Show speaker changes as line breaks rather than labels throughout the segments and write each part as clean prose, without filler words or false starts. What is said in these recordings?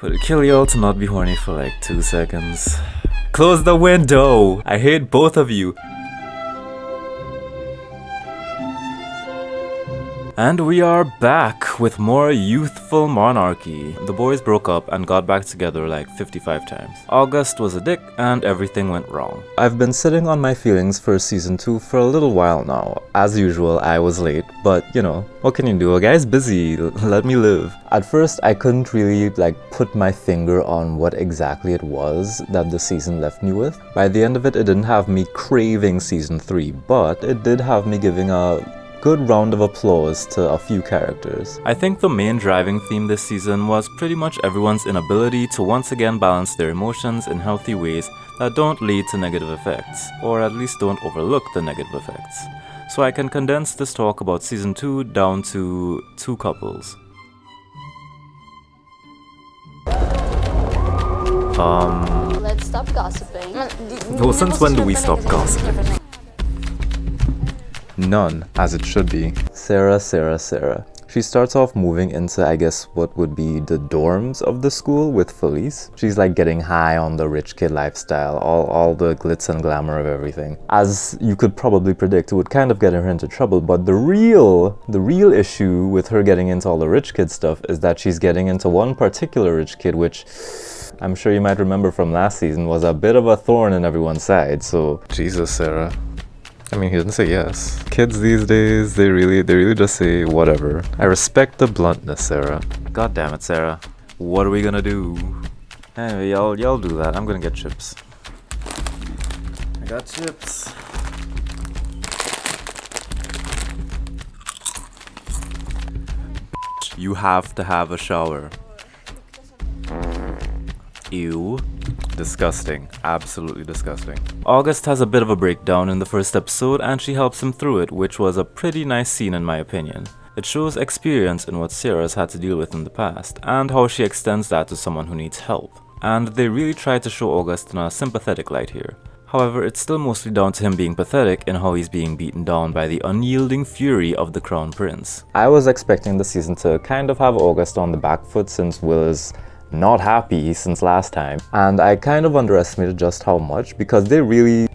Would it kill y'all to not be horny for like 2 seconds? Close the window! I hate both of you. And we are back with more Youthful Monarchy. The boys broke up and got back together like 55 times. August was a dick and everything went wrong. I've been sitting on my feelings for season 2 for a little while now. As usual, I was late, but you know, what can you do? A guy's busy, let me live. At first, I couldn't really put my finger on what exactly it was that the season left me with. By the end of it, it didn't have me craving season 3, but it did have me giving a good round of applause to a few characters. I think the main driving theme this season was pretty much everyone's inability to once again balance their emotions in healthy ways that don't lead to negative effects, or at least don't overlook the negative effects. So I can condense this talk about season 2 down to 2 couples.
Let's stop gossiping.
Well, since when do we stop gossiping? None, as it should be. Sarah. She starts off moving into, I guess, what would be the dorms of the school with Felice. She's getting high on the rich kid lifestyle, all the glitz and glamour of everything. As you could probably predict, it would kind of get her into trouble, but the real issue with her getting into all the rich kid stuff is that she's getting into one particular rich kid, which I'm sure you might remember from last season was a bit of a thorn in everyone's side, so Jesus, Sarah. I mean, he didn't say yes. Kids these days, they really just say whatever. I respect the bluntness, Sarah. God damn it, Sarah. What are we gonna do? Anyway, y'all do that. I'm gonna get chips. I got chips. You have to have a shower. Ew. Disgusting. Absolutely disgusting. August has a bit of a breakdown in the first episode and she helps him through it, which was a pretty nice scene in my opinion. It shows experience in what Sarah's had to deal with in the past and how she extends that to someone who needs help. And they really try to show August in a sympathetic light here. However, it's still mostly down to him being pathetic in how he's being beaten down by the unyielding fury of the Crown Prince. I was expecting the season to kind of have August on the back foot since Will is not happy since last time, and I kind of underestimated just how much because they really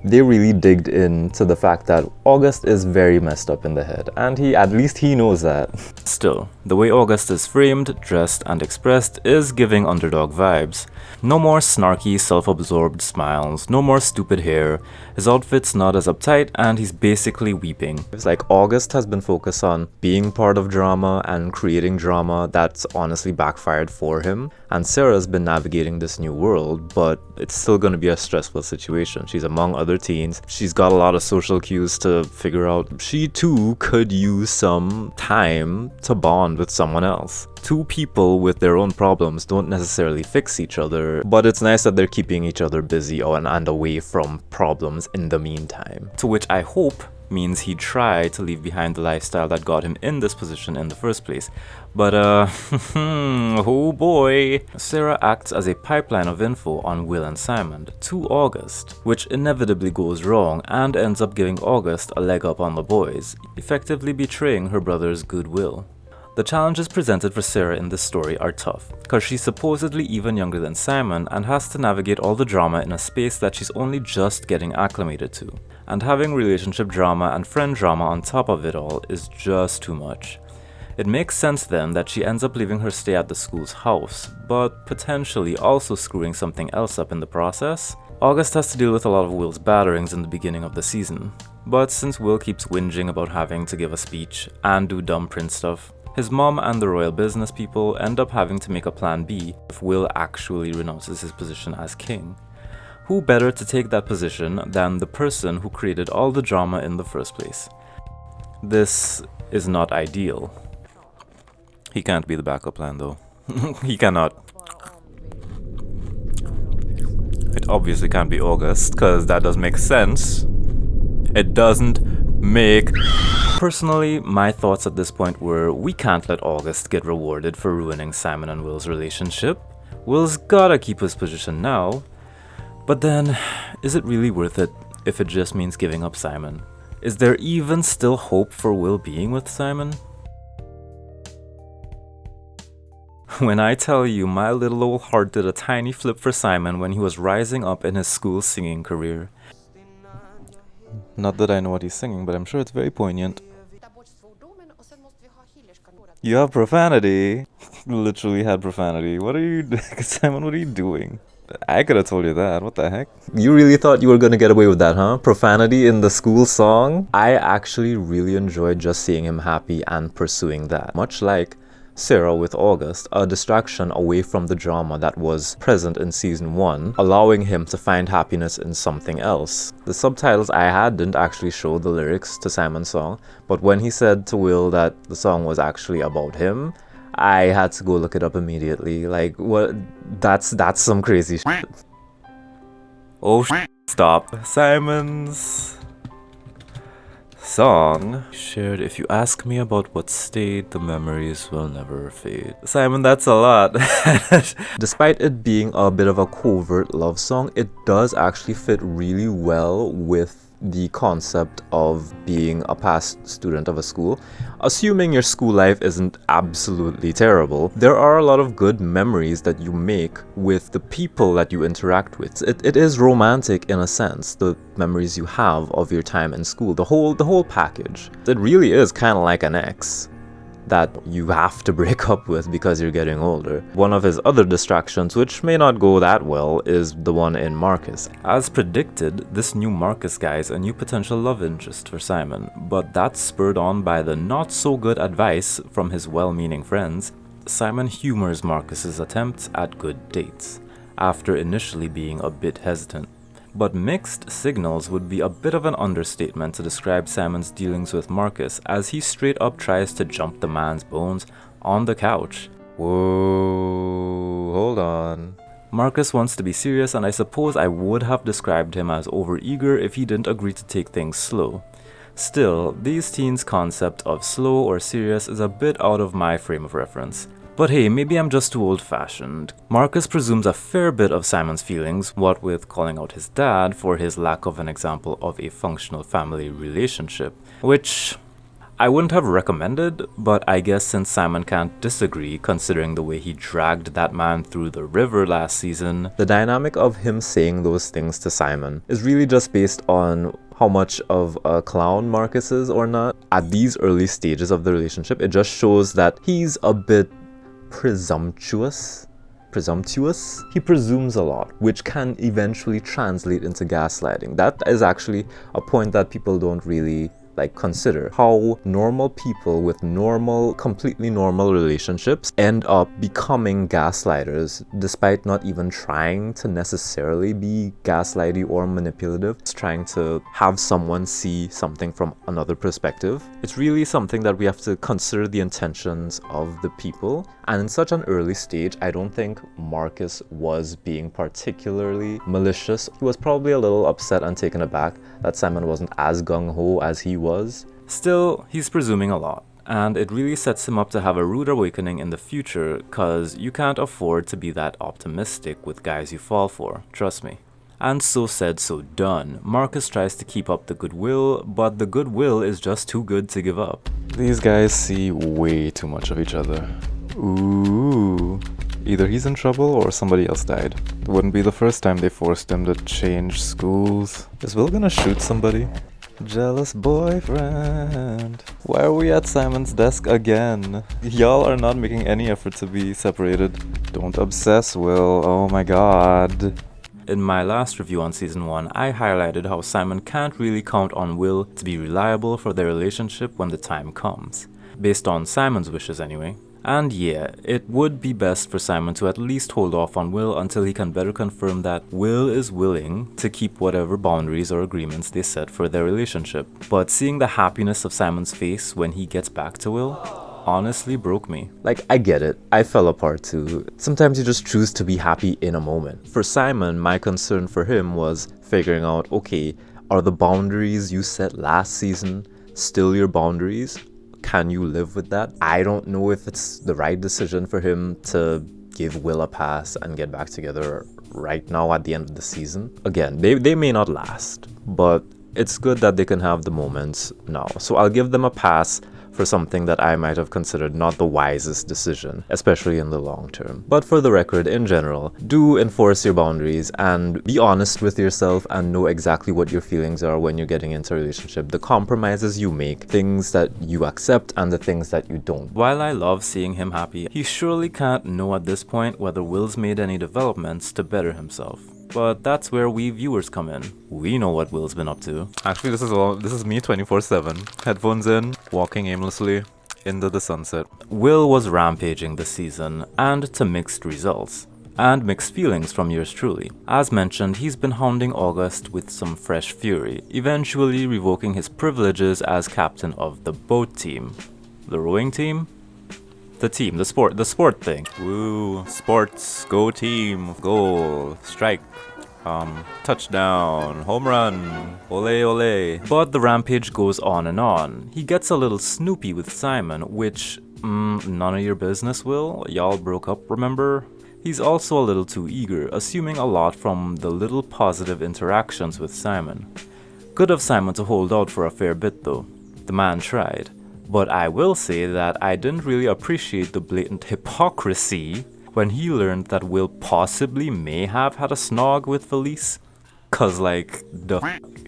digged into the fact that August is very messed up in the head, and at least he knows that. Still, the way August is framed, dressed, and expressed is giving underdog vibes. No more snarky, self-absorbed smiles, no more stupid hair, his outfit's not as uptight, and he's basically weeping. It's like August has been focused on being part of drama and creating drama that's honestly backfired for him, and Sarah's been navigating this new world, but it's still going to be a stressful situation. She's among other teens, she's got a lot of social cues to figure out. She too could use some time to bond with someone else. Two people with their own problems don't necessarily fix each other, but it's nice that they're keeping each other busy and away from problems in the meantime. To which I hope means he tried to leave behind the lifestyle that got him in this position in the first place. But oh boy. Sarah acts as a pipeline of info on Will and Simon to August, which inevitably goes wrong and ends up giving August a leg up on the boys, effectively betraying her brother's goodwill. The challenges presented for Sarah in this story are tough, because she's supposedly even younger than Simon and has to navigate all the drama in a space that she's only just getting acclimated to. And having relationship drama and friend drama on top of it all is just too much. It makes sense then that she ends up leaving her stay at the school's house, but potentially also screwing something else up in the process. August has to deal with a lot of Will's batterings in the beginning of the season, but since Will keeps whinging about having to give a speech and do dumb prince stuff, his mom and the royal business people end up having to make a plan B if Will actually renounces his position as king. Who better to take that position than the person who created all the drama in the first place? This is not ideal. He can't be the backup plan though. He cannot. It obviously can't be August, because that doesn't make sense. It doesn't make... Personally, my thoughts at this point were, we can't let August get rewarded for ruining Simon and Will's relationship. Will's gotta keep his position now. But then, is it really worth it if it just means giving up Simon? Is there even still hope for Will being with Simon? When I tell you my little old heart did a tiny flip for Simon when he was rising up in his school singing career. Not that I know what he's singing, but I'm sure it's very poignant. You have profanity. Literally had profanity. What are you Simon, what are you doing? I could have told you that. What the heck? You really thought you were gonna get away with that, huh? Profanity in the school song? I actually really enjoyed just seeing him happy and pursuing that. Much like Sarah with August, a distraction away from the drama that was present in season 1, allowing him to find happiness in something else. The subtitles I had didn't actually show the lyrics to Simon's song, but when he said to Will that the song was actually about him, I had to go look it up immediately. Like, what? That's some crazy shit. Oh, stop. Simon's song shared, if you ask me about what stayed, the memories will never fade. Simon, that's a lot. Despite it being a bit of a covert love song, it does actually fit really well with the concept of being a past student of a school. Assuming your school life isn't absolutely terrible, there are a lot of good memories that you make with the people that you interact with. It is romantic in a sense, the memories you have of your time in school, the whole package. It really is kind of like an ex that you have to break up with because you're getting older. One of his other distractions, which may not go that well, is the one in Marcus. As predicted, this new Marcus guy is a new potential love interest for Simon, but that's spurred on by the not so good advice from his well-meaning friends. Simon humors Marcus's attempts at good dates, after initially being a bit hesitant. But mixed signals would be a bit of an understatement to describe Simon's dealings with Marcus, as he straight up tries to jump the man's bones on the couch. Whoa, hold on. Marcus wants to be serious, and I suppose I would have described him as overeager if he didn't agree to take things slow. Still, these teens' concept of slow or serious is a bit out of my frame of reference. But hey, maybe I'm just too old-fashioned. Marcus presumes a fair bit of Simon's feelings, what with calling out his dad for his lack of an example of a functional family relationship, which I wouldn't have recommended, but I guess since Simon can't disagree considering the way he dragged that man through the river last season, the dynamic of him saying those things to Simon is really just based on how much of a clown Marcus is or not. At these early stages of the relationship, it just shows that he's a bit presumptuous. He presumes a lot, which can eventually translate into gaslighting. That is actually a point that people don't really consider, how normal people with completely normal relationships end up becoming gaslighters despite not even trying to necessarily be gaslighty or manipulative. It's trying to have someone see something from another perspective. It's really something that we have to consider the intentions of the people. And in such an early stage, I don't think Marcus was being particularly malicious. He was probably a little upset and taken aback that Simon wasn't as gung-ho as he was. Still, he's presuming a lot, and it really sets him up to have a rude awakening in the future, cause you can't afford to be that optimistic with guys you fall for, trust me. And so said, so done. Marcus tries to keep up the goodwill, but the goodwill is just too good to give up. These guys see way too much of each other. Ooh. Either he's in trouble or somebody else died. It wouldn't be the first time they forced him to change schools. Is Will gonna shoot somebody? Jealous boyfriend. Why are we at Simon's desk again? Y'all are not making any effort to be separated. Don't obsess, Will. Oh my god. In my last review on season 1, I highlighted how Simon can't really count on Will to be reliable for their relationship when the time comes. Based on Simon's wishes anyway. And yeah, it would be best for Simon to at least hold off on Will until he can better confirm that Will is willing to keep whatever boundaries or agreements they set for their relationship. But seeing the happiness of Simon's face when he gets back to Will honestly broke me. I get it. I fell apart too. Sometimes you just choose to be happy in a moment. For Simon, my concern for him was figuring out, okay, are the boundaries you set last season still your boundaries? Can you live with that? I don't know if it's the right decision for him to give Will a pass and get back together right now at the end of the season. Again, they may not last, but it's good that they can have the moments now. So I'll give them a pass for something that I might have considered not the wisest decision, especially in the long term. But for the record, in general, do enforce your boundaries and be honest with yourself and know exactly what your feelings are when you're getting into a relationship. The compromises you make, things that you accept and the things that you don't. While I love seeing him happy, he surely can't know at this point whether Will's made any developments to better himself. But that's where we viewers come in. We know what Will's been up to. Actually, this is me 24/7. Headphones in, walking aimlessly into the sunset. Will was rampaging this season, and to mixed results. And mixed feelings from yours truly. As mentioned, he's been hounding August with some fresh fury, eventually revoking his privileges as captain of the boat team. The rowing team? The team, the sport thing. Woo, sports, go team, goal, strike, touchdown, home run, ole ole. But the rampage goes on and on. He gets a little snoopy with Simon, which, none of your business, Will. Y'all broke up, remember? He's also a little too eager, assuming a lot from the little positive interactions with Simon. Good of Simon to hold out for a fair bit though. The man tried. But I will say that I didn't really appreciate the blatant hypocrisy when he learned that Will possibly may have had a snog with Felice. Cause like,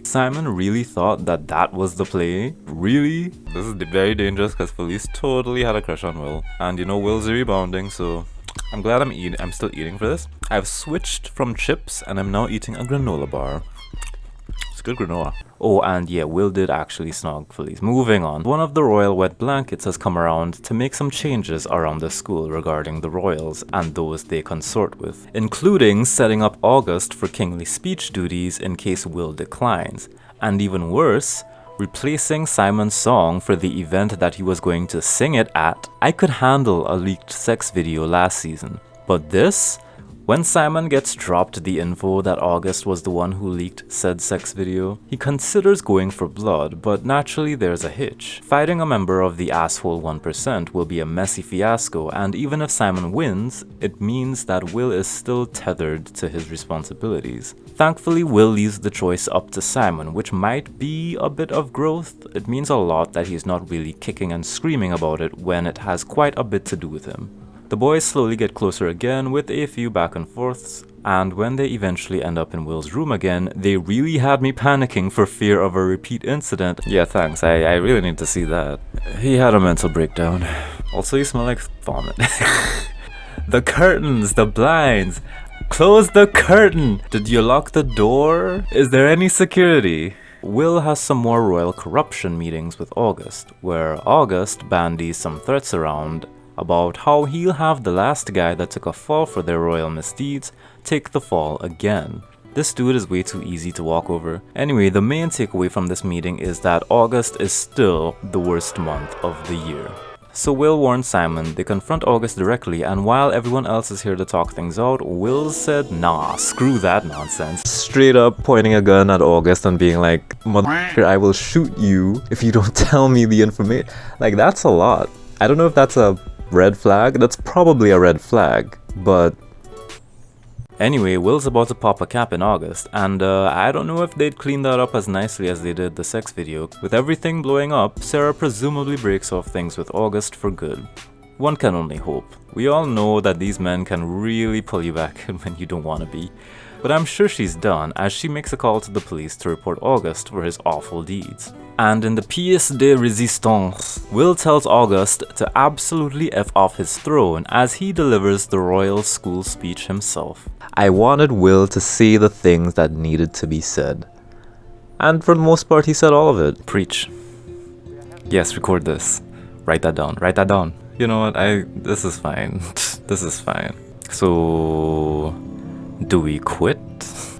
Simon really thought that that was the play? Really? This is very dangerous cause Felice totally had a crush on Will. And you know Will's rebounding, so I'm glad I'm still eating for this. I've switched from chips and I'm now eating a granola bar. It's good granola. Oh, and yeah, Will did actually snog Felice. Moving on. One of the royal wet blankets has come around to make some changes around the school regarding the royals and those they consort with, including setting up August for kingly speech duties in case Will declines. And even worse, replacing Simon's song for the event that he was going to sing it at. I could handle a leaked sex video last season, but this? When Simon gets dropped the info that August was the one who leaked said sex video, he considers going for blood, but naturally there's a hitch. Fighting a member of the asshole 1% will be a messy fiasco, and even if Simon wins, it means that Will is still tethered to his responsibilities. Thankfully, Will leaves the choice up to Simon, which might be a bit of growth. It means a lot that he's not really kicking and screaming about it when it has quite a bit to do with him. The boys slowly get closer again with a few back and forths, and when they eventually end up in Will's room again, they really had me panicking for fear of a repeat incident. Yeah, thanks, I really need to see that. He had a mental breakdown. Also, you smell like vomit. The curtains, the blinds. Close the curtain! Did you lock the door? Is there any security? Will has some more royal corruption meetings with August, where August bandies some threats around about how he'll have the last guy that took a fall for their royal misdeeds take the fall again. This dude is way too easy to walk over. Anyway, the main takeaway from this meeting is that August is still the worst month of the year. So Will warns Simon, they confront August directly, and while everyone else is here to talk things out, Will said, nah, screw that nonsense. Straight up pointing a gun at August and being like, motherfucker, I will shoot you if you don't tell me the information. Like, that's a lot. I don't know if that's a red flag. That's probably a red flag, but anyway, Will's about to pop a cap in August, and I don't know if they'd clean that up as nicely as they did the sex video. With everything blowing up, Sarah presumably breaks off things with August for good. One can only hope. We all know that these men can really pull you back in when you don't want to be. But I'm sure she's done, as she makes a call to the police to report August for his awful deeds. And in the pièce de résistance, Will tells August to absolutely F off his throne as he delivers the royal school speech himself. I wanted Will to say the things that needed to be said. And for the most part, he said all of it. Preach. Yes, record this. Write that down. Write that down. You know what? This is fine. This is fine. So, do we quit?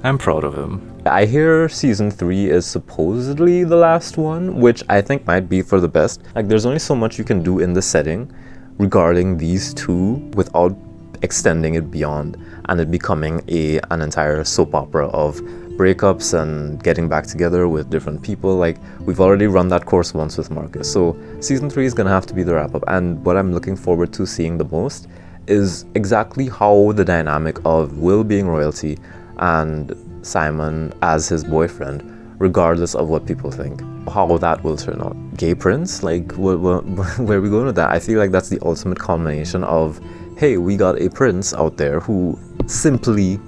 I'm proud of him. I hear season 3 is supposedly the last one, which I think might be for the best. Like, there's only so much you can do in this setting regarding these two without extending it beyond and it becoming an entire soap opera of breakups and getting back together with different people. Like, we've already run that course once with Marcus, so season 3 is gonna have to be the wrap-up. And what I'm looking forward to seeing the most is exactly how the dynamic of Will being royalty and Simon as his boyfriend regardless of what people think. How that will turn out. Gay prince? Like, where are we going with that? I feel like that's the ultimate culmination of, hey, we got a prince out there who simply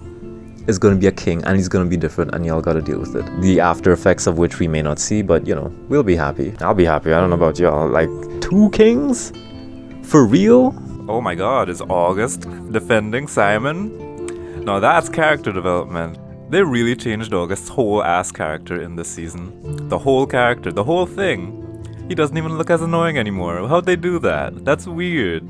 is going to be a king, and he's going to be different, and y'all got to deal with it. The after effects of which we may not see, but you know, we'll be happy. I'll be happy. I don't know about y'all. Like, 2 kings? For real? Oh my god, is August defending Simon? Now that's character development. They really changed August's whole ass character in this season. The whole character, the whole thing. He doesn't even look as annoying anymore. How'd they do that? That's weird.